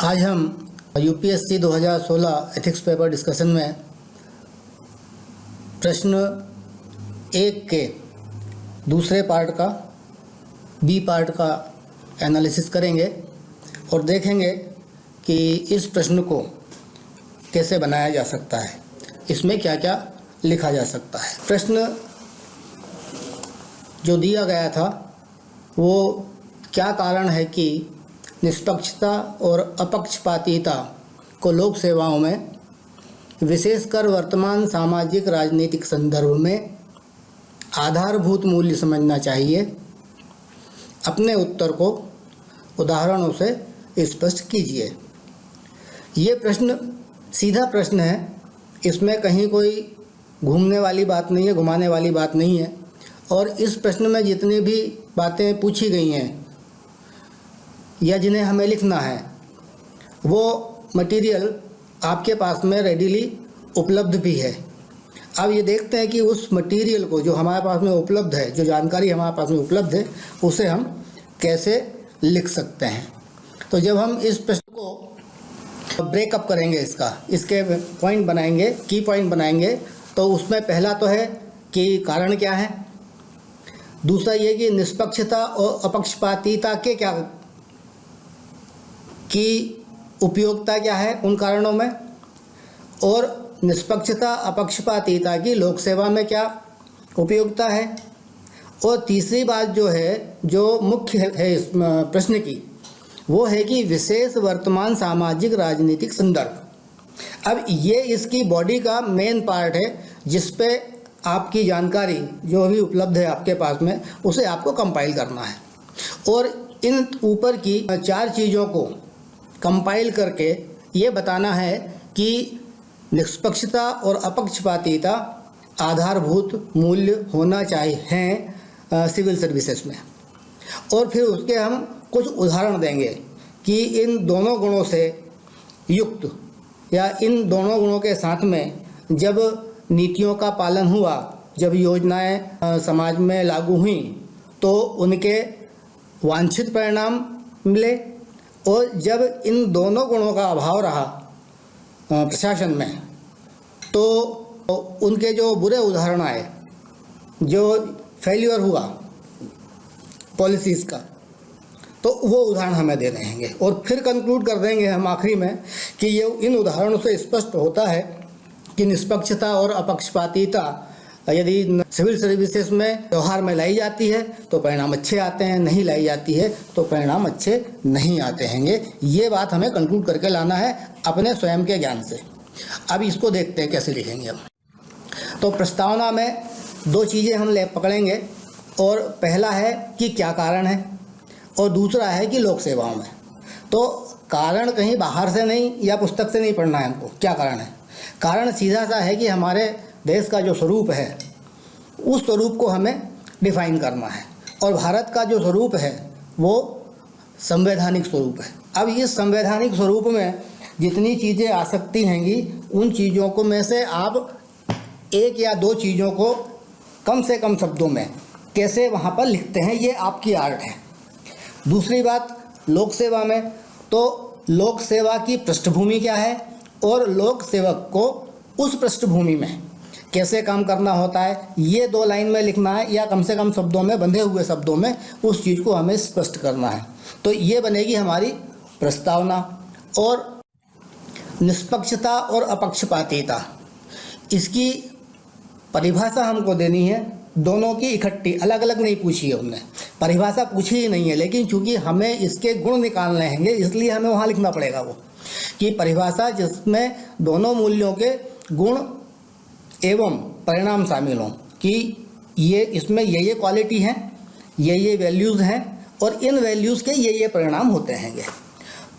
आज हम UPSC 2016 ethics paper discussion में प्रश्न 1 के दूसरे पार्ट का बी पार्ट का एनालिसिस करेंगे और देखेंगे कि इस प्रश्न को कैसे बनाया जा सकता है, इसमें क्या क्या लिखा जा सकता है। प्रश्न जो दिया गया था वो क्या कारण है कि निष्पक्षता और अपक्षपातीता को लोक सेवाओं में विशेषकर वर्तमान सामाजिक राजनीतिक संदर्भ में आधारभूत मूल्य समझना चाहिए। अपने उत्तर को उदाहरणों से स्पष्ट कीजिए। ये प्रश्न सीधा प्रश्न है, इसमें कहीं कोई घूमने वाली बात नहीं है, घुमाने वाली बात नहीं है। और इस प्रश्न में जितनी भी बातें पूछी गई हैं या जिन्हें हमें लिखना है वो मटेरियल आपके पास में रेडीली उपलब्ध भी है। अब ये देखते हैं कि उस मटेरियल को जो हमारे पास में उपलब्ध है, जो जानकारी हमारे पास में उपलब्ध है, उसे हम कैसे लिख सकते हैं। तो जब हम इस प्रश्न को ब्रेकअप करेंगे, इसके पॉइंट बनाएंगे, की पॉइंट बनाएंगे, तो उसमें पहला तो है कि कारण क्या है, दूसरा ये कि निष्पक्षता और अपक्षपातीता के क्या की उपयोगिता क्या है उन कारणों में, और निष्पक्षता अपक्षपातीता की लोक सेवा में क्या उपयोगिता है। और तीसरी बात जो है, जो मुख्य है इस प्रश्न की, वो है कि विशेष वर्तमान सामाजिक राजनीतिक संदर्भ। अब ये इसकी बॉडी का मेन पार्ट है जिस पे आपकी जानकारी जो भी उपलब्ध है आपके पास में उसे आपको कंपाइल करना है। और इन ऊपर की 4 चीज़ों को कंपाइल करके ये बताना है कि निष्पक्षता और अपक्षपातीता आधारभूत मूल्य होना चाहिए हैं सिविल सर्विसेज में। और फिर उसके हम कुछ उदाहरण देंगे कि इन दोनों गुणों से युक्त या इन दोनों गुणों के साथ में जब नीतियों का पालन हुआ, जब योजनाएं समाज में लागू हुई तो उनके वांछित परिणाम मिले, और जब इन दोनों गुणों का अभाव रहा प्रशासन में तो उनके जो बुरे उदाहरण आए, जो फेल्यूर हुआ पॉलिसीज़ का, तो वो उदाहरण हमें दे रहेंगे। और फिर कंक्लूड कर देंगे हम आखिरी में कि ये इन उदाहरणों से स्पष्ट होता है कि निष्पक्षता और अपक्षपातीता यदि सिविल सर्विसेज में व्यवहार में लाई जाती है तो परिणाम अच्छे आते हैं, नहीं लाई जाती है तो परिणाम अच्छे नहीं आते हैंगे। ये बात हमें कंक्लूड करके लाना है अपने स्वयं के ज्ञान से। अब इसको देखते हैं कैसे लिखेंगे हम। तो प्रस्तावना में 2 चीज़ें हम पकड़ेंगे, और पहला है कि क्या कारण है और दूसरा है कि लोक सेवाओं में। तो कारण कहीं बाहर से नहीं या पुस्तक से नहीं पढ़ना है हमको। क्या कारण है? कारण सीधा सा है कि हमारे देश का जो स्वरूप है उस स्वरूप को हमें डिफाइन करना है, और भारत का जो स्वरूप है वो संवैधानिक स्वरूप है। अब इस संवैधानिक स्वरूप में जितनी चीज़ें आ सकती हैंगी उन चीज़ों को में से आप 1 या 2 चीज़ों को कम से कम शब्दों में कैसे वहाँ पर लिखते हैं, ये आपकी आर्ट है। दूसरी बात, लोक सेवा में, तो लोक सेवा की पृष्ठभूमि क्या है और लोक सेवक को उस पृष्ठभूमि में कैसे काम करना होता है, ये 2 लाइन में लिखना है, या कम से कम शब्दों में, बंधे हुए शब्दों में उस चीज़ को हमें स्पष्ट करना है। तो ये बनेगी हमारी प्रस्तावना। और निष्पक्षता और अपक्षपातीता, इसकी परिभाषा हमको देनी है, दोनों की इकट्ठी, अलग अलग नहीं पूछी है हमने, परिभाषा पूछी ही नहीं है, लेकिन चूंकि हमें इसके गुण निकालने हैंगे इसलिए हमें वहाँ लिखना पड़ेगा वो कि परिभाषा जिसमें दोनों मूल्यों के गुण एवं परिणाम शामिल हों, कि ये इसमें ये क्वालिटी हैं, ये वैल्यूज़ हैं, और इन वैल्यूज़ के ये परिणाम होते हैंगे।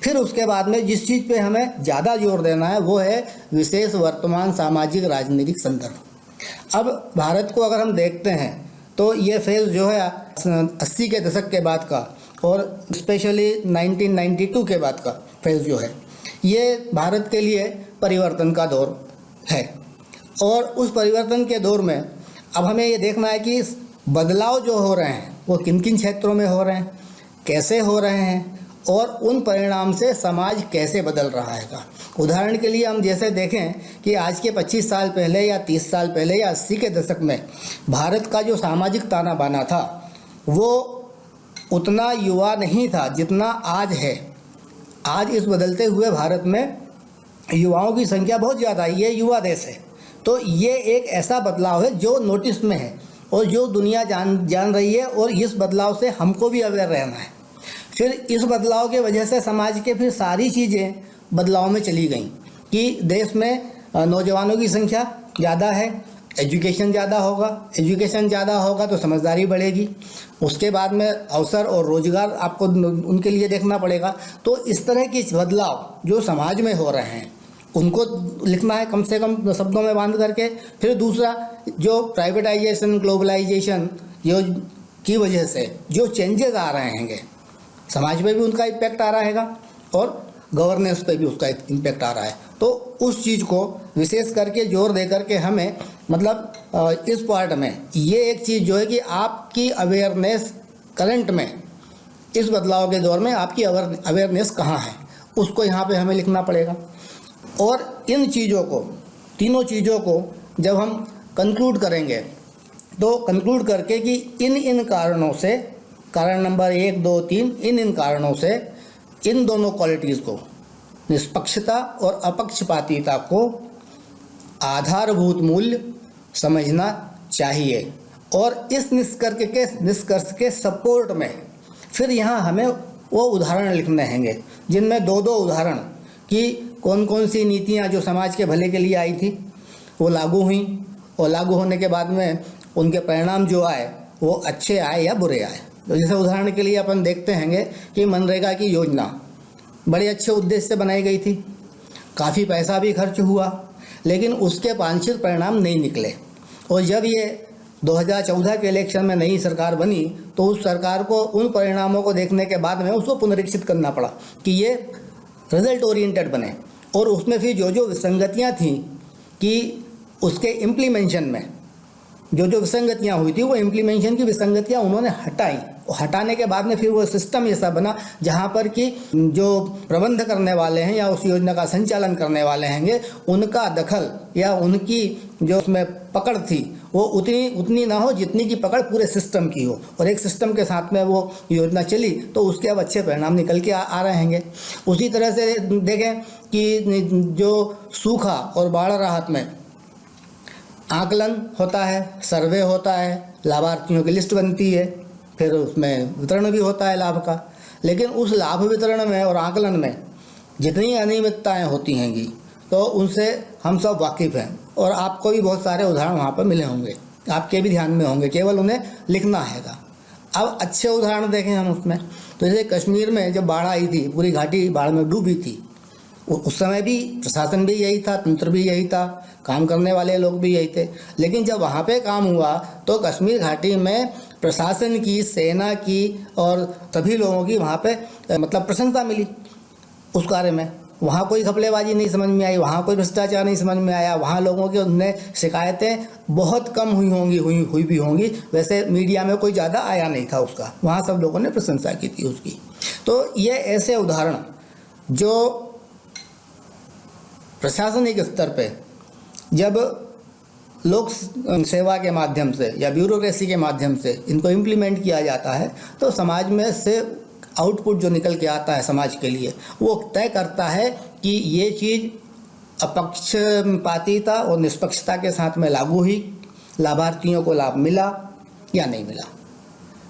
फिर उसके बाद में जिस चीज़ पे हमें ज़्यादा जोर देना है वो है विशेष वर्तमान सामाजिक राजनीतिक संदर्भ। अब भारत को अगर हम देखते हैं तो ये फेज़ जो है 80 के दशक के बाद का, और स्पेशली 1992 के बाद का फेज़ जो है, ये भारत के लिए परिवर्तन का दौर है। और उस परिवर्तन के दौर में अब हमें ये देखना है कि बदलाव जो हो रहे हैं वो किन किन क्षेत्रों में हो रहे हैं, कैसे हो रहे हैं, और उन परिणाम से समाज कैसे बदल रहा है। उदाहरण के लिए हम जैसे देखें कि आज के 25 साल पहले या 30 साल पहले या 80 के दशक में भारत का जो सामाजिक ताना बाना था वो उतना युवा नहीं था जितना आज है। आज इस बदलते हुए भारत में युवाओं की संख्या बहुत ज़्यादा है, ये युवा देश है। तो ये एक ऐसा बदलाव है जो नोटिस में है और जो दुनिया जान रही है, और इस बदलाव से हमको भी अवेयर रहना है। फिर इस बदलाव के वजह से समाज के फिर सारी चीज़ें बदलाव में चली गई कि देश में नौजवानों की संख्या ज़्यादा है, एजुकेशन ज़्यादा होगा तो समझदारी बढ़ेगी, उसके बाद में अवसर और रोजगार आपको उनके लिए देखना पड़ेगा। तो इस तरह के बदलाव जो समाज में हो रहे हैं उनको लिखना है कम से कम शब्दों में बांध करके। फिर दूसरा, जो प्राइवेटाइजेशन, ग्लोबलाइजेशन की वजह से जो चेंजेस आ रहे हैं समाज में भी उनका इम्पैक्ट आ रहा है और गवर्नेंस पे भी उसका इम्पैक्ट आ रहा है। तो उस चीज़ को विशेष करके जोर दे करके हमें मतलब इस पार्ट में ये एक चीज़ जो है कि आपकी अवेयरनेस करंट में, इस बदलाव के दौर में आपकी अवेयरनेस कहाँ है, उसको यहाँ पे हमें लिखना पड़ेगा। और इन चीज़ों को, तीनों चीज़ों को जब हम कंक्लूड करेंगे तो कंक्लूड करके कि इन कारणों से, कारण नंबर 1, 2, 3, इन कारणों से इन दोनों क्वालिटीज़ को, निष्पक्षता और अपक्षपातीता को आधारभूत मूल्य समझना चाहिए। और इस निष्कर्ष के सपोर्ट में फिर यहाँ हमें वो उदाहरण लिखने हैंगे जिनमें दो उदाहरण कि कौन कौन सी नीतियाँ जो समाज के भले के लिए आई थी वो लागू हुई, और लागू होने के बाद में उनके परिणाम जो आए वो अच्छे आए या बुरे आए। तो जैसे उदाहरण के लिए अपन देखते हैंगे कि मनरेगा की योजना बड़े अच्छे उद्देश्य से बनाई गई थी, काफ़ी पैसा भी खर्च हुआ, लेकिन उसके वांछित परिणाम नहीं निकले। और जब ये 2014 के इलेक्शन में नई सरकार बनी तो उस सरकार को उन परिणामों को देखने के बाद में उसको पुनरीक्षित करना पड़ा कि ये रिजल्ट ओरिएंटेड बने। और उसमें फिर जो विसंगतियाँ थीं कि उसके इम्प्लीमेंशन में जो विसंगतियाँ हुई थी वो इम्प्लीमेंशन की विसंगतियाँ उन्होंने हटाई, और हटाने के बाद में फिर वो सिस्टम ऐसा बना जहाँ पर कि जो प्रबंध करने वाले हैं या उस योजना का संचालन करने वाले हैंगे उनका दखल या उनकी जो उसमें पकड़ थी वो उतनी ना हो जितनी की पकड़ पूरे सिस्टम की हो, और एक सिस्टम के साथ में वो योजना चली तो उसके अब अच्छे परिणाम निकल के आ रहे हैंगे। उसी तरह से देखें कि जो सूखा और बाढ़ राहत में आकलन होता है, सर्वे होता है, लाभार्थियों की लिस्ट बनती है, फिर उसमें वितरण भी होता है लाभ का। लेकिन उस लाभ वितरण में और आकलन में जितनी अनियमितताएं होती हैंगी तो उनसे हम सब वाकिफ़ हैं, और आपको भी बहुत सारे उदाहरण वहाँ पर मिले होंगे, आपके भी ध्यान में होंगे, केवल उन्हें लिखना हैगा। अब अच्छे उदाहरण देखें हम उसमें, तो जैसे कश्मीर में जब बाढ़ आई थी, पूरी घाटी बाढ़ में डूबी थी, उस समय भी प्रशासन भी यही था, तंत्र भी यही था, काम करने वाले लोग भी यही थे। लेकिन जब वहाँ पे काम हुआ तो कश्मीर घाटी में प्रशासन की, सेना की और सभी लोगों की वहाँ पे मतलब प्रशंसा मिली उस कार्य में। वहाँ कोई घपलेबाजी नहीं समझ में आई, वहाँ कोई भ्रष्टाचार नहीं समझ में आया, वहाँ लोगों के उनने शिकायतें बहुत कम हुई भी होंगी, वैसे मीडिया में कोई ज़्यादा आया नहीं था उसका, वहाँ सब लोगों ने प्रशंसा की थी उसकी। तो ये ऐसे उदाहरण जो प्रशासनिक स्तर पे जब लोक सेवा के माध्यम से या ब्यूरोक्रेसी के माध्यम से इनको इम्प्लीमेंट किया जाता है तो समाज में से आउटपुट जो निकल के आता है समाज के लिए वो तय करता है कि ये चीज़ अपक्षपातीता और निष्पक्षता के साथ में लागू हुई, लाभार्थियों को लाभ मिला या नहीं मिला।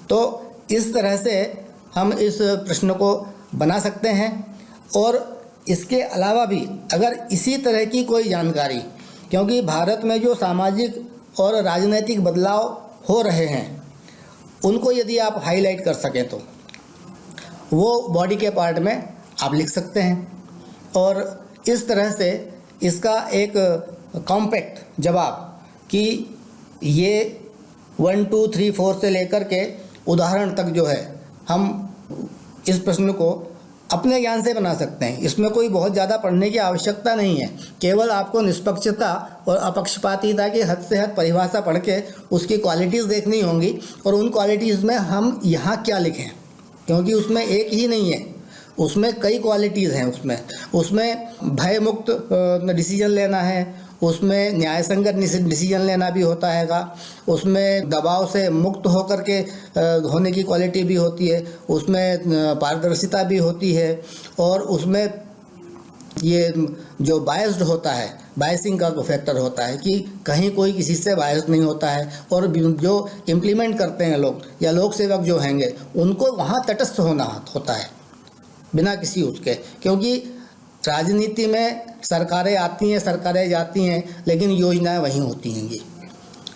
तो इस तरह से हम इस प्रश्न को बना सकते हैं। और इसके अलावा भी अगर इसी तरह की कोई जानकारी, क्योंकि भारत में जो सामाजिक और राजनीतिक बदलाव हो रहे हैं उनको यदि आप हाईलाइट कर सकें तो वो बॉडी के पार्ट में आप लिख सकते हैं, और इस तरह से इसका एक कॉम्पैक्ट जवाब कि ये 1, 2, 3, 4 से लेकर के उदाहरण तक जो है हम इस प्रश्न को अपने ज्ञान से बना सकते हैं। इसमें कोई बहुत ज़्यादा पढ़ने की आवश्यकता नहीं है, केवल आपको निष्पक्षता और अपक्षपातीता की हद से हद परिभाषा पढ़ के उसकी क्वालिटीज़ देखनी होंगी, और उन क्वालिटीज़ में हम यहाँ क्या लिखें, क्योंकि उसमें एक ही नहीं है, उसमें कई क्वालिटीज़ हैं। उसमें भय मुक्त डिसीजन लेना है, उसमें न्याय संगत डिसीजन लेना भी होता हैगा, उसमें दबाव से मुक्त होकर के होने की क्वालिटी भी होती है, उसमें पारदर्शिता भी होती है, और उसमें ये जो बायस्ड होता है, बायसिंग का फैक्टर होता है कि कहीं कोई किसी से बायस्ड नहीं होता है, और जो इम्प्लीमेंट करते हैं लोग या लोक सेवक जो हैंगे उनको वहाँ तटस्थ होना होता है बिना किसी उसके, क्योंकि राजनीति में सरकारें आती हैं, सरकारें जाती हैं, लेकिन योजनाएं वहीं होती हैंगी,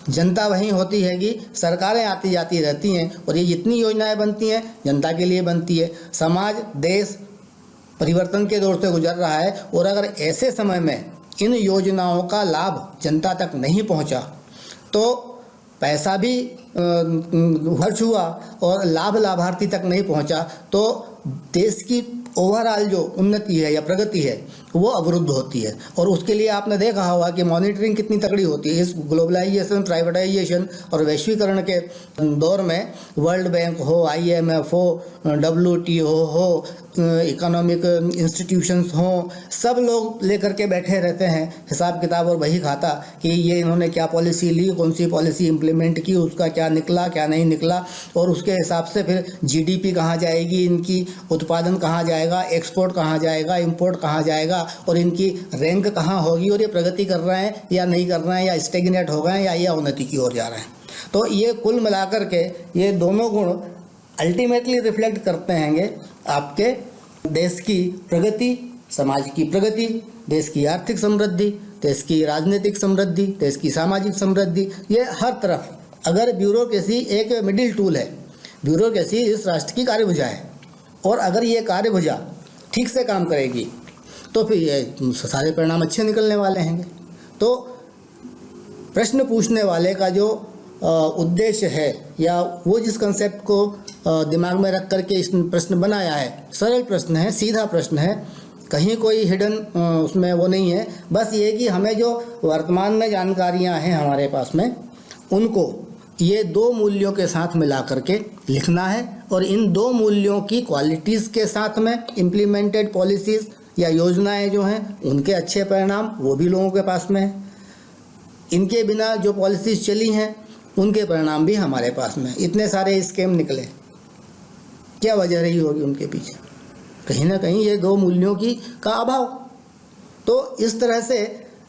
जनता वहीं होती हैगी। सरकारें आती जाती रहती हैं और ये जितनी योजनाएं बनती हैं जनता के लिए बनती है। समाज, देश परिवर्तन के दौर से गुजर रहा है, और अगर ऐसे समय में इन योजनाओं का लाभ जनता तक नहीं पहुंचा तो पैसा भी खर्च हुआ और लाभ लाभार्थी तक नहीं पहुंचा तो देश की ओवरऑल जो उन्नति है या प्रगति है वो अवरुद्ध होती है। और उसके लिए आपने देखा होगा कि मॉनिटरिंग कितनी तगड़ी होती है। इस ग्लोबलाइजेशन, प्राइवेटाइजेशन और वैश्वीकरण के दौर में वर्ल्ड बैंक हो, IMF हो, WTO हो, इकोनॉमिक इंस्टीट्यूशंस हों, सब लोग लेकर के बैठे रहते हैं हिसाब किताब और वही खाता कि ये इन्होंने क्या पॉलिसी ली, कौन सी पॉलिसी इम्प्लीमेंट की, उसका क्या निकला क्या नहीं निकला, और उसके हिसाब से फिर GDP कहाँ जाएगी, इनकी उत्पादन कहाँ जाएगा, एक्सपोर्ट कहाँ जाएगा, इंपोर्ट कहाँ जाएगा, और इनकी रैंक कहाँ होगी, और ये प्रगति कर रहे हैं या नहीं कर रहे हैं, या स्टेगनेट हो गए हैं या उन्नति की ओर जा रहे हैं। तो ये कुल मिलाकर के ये दोनों गुण अल्टीमेटली रिफ्लेक्ट करते हैं आपके देश की प्रगति, समाज की प्रगति, देश की आर्थिक समृद्धि, देश की राजनीतिक समृद्धि, देश की सामाजिक समृद्धि। ये हर तरफ अगर ब्यूरोक्रेसी एक मिडिल टूल है, ब्यूरोक्रेसी इस राष्ट्र की कार्यभुजा है, और अगर ये कार्यभुजा ठीक से काम करेगी तो फिर ये सारे परिणाम अच्छे निकलने वाले हैं। तो प्रश्न पूछने वाले का जो उद्देश्य है या वो जिस कंसेप्ट को दिमाग में रख करके इस प्रश्न बनाया है, सरल प्रश्न है, सीधा प्रश्न है, कहीं कोई हिडन उसमें वो नहीं है। बस ये कि हमें जो वर्तमान में जानकारियां हैं हमारे पास में, उनको ये दो मूल्यों के साथ मिला करके लिखना है, और इन दो मूल्यों की क्वालिटीज़ के साथ में इम्प्लीमेंटेड पॉलिसीज़ या योजनाएं जो हैं उनके अच्छे परिणाम वो भी लोगों के पास में है। इनके बिना जो पॉलिसीज़ चली हैं उनके परिणाम भी हमारे पास में। इतने सारे स्कैम निकले, क्या वजह रही होगी उनके पीछे? कहीं ना कहीं ये दो मूल्यों का अभाव। तो इस तरह से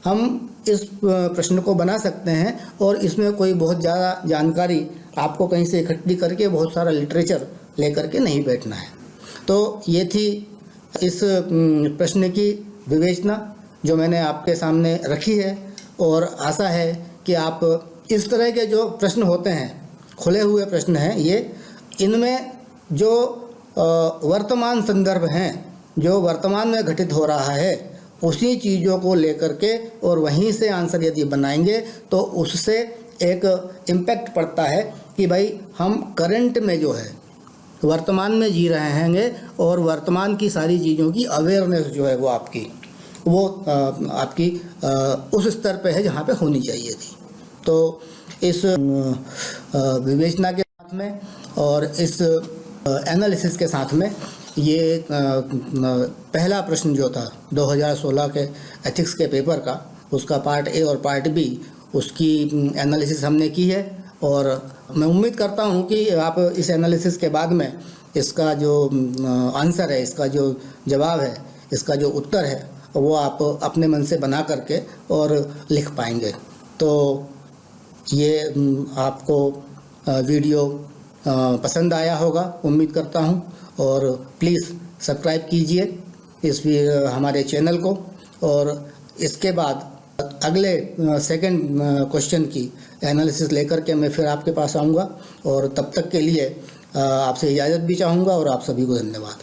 हम इस प्रश्न को बना सकते हैं, और इसमें कोई बहुत ज़्यादा जानकारी आपको कहीं से इकट्ठी करके बहुत सारा लिटरेचर लेकर के नहीं बैठना है। तो ये थी इस प्रश्न की विवेचना जो मैंने आपके सामने रखी है, और आशा है कि आप इस तरह के जो प्रश्न होते हैं, खुले हुए प्रश्न हैं, ये इनमें जो वर्तमान संदर्भ हैं, जो वर्तमान में घटित हो रहा है, उसी चीज़ों को लेकर के और वहीं से आंसर यदि बनाएंगे तो उससे एक इम्पैक्ट पड़ता है कि भाई हम करंट में जो है वर्तमान में जी रहे हैं, और वर्तमान की सारी चीज़ों की अवेयरनेस जो है वो आपकी उस स्तर पे है जहाँ पे होनी चाहिए थी। तो इस विवेचना के साथ में और इस एनालिसिस के साथ में ये पहला प्रश्न जो था 2016 के एथिक्स के पेपर का, उसका पार्ट ए और पार्ट बी, उसकी एनालिसिस हमने की है, और मैं उम्मीद करता हूँ कि आप इस एनालिसिस के बाद में इसका जो आंसर है, इसका जो जवाब है, इसका जो उत्तर है, वो आप अपने मन से बना करके और लिख पाएंगे। तो ये आपको वीडियो पसंद आया होगा उम्मीद करता हूँ, और प्लीज़ सब्सक्राइब कीजिए इस हमारे चैनल को, और इसके बाद अगले सेकंड क्वेश्चन की एनालिसिस लेकर के मैं फिर आपके पास आऊँगा, और तब तक के लिए आपसे इजाज़त भी चाहूँगा, और आप सभी को धन्यवाद।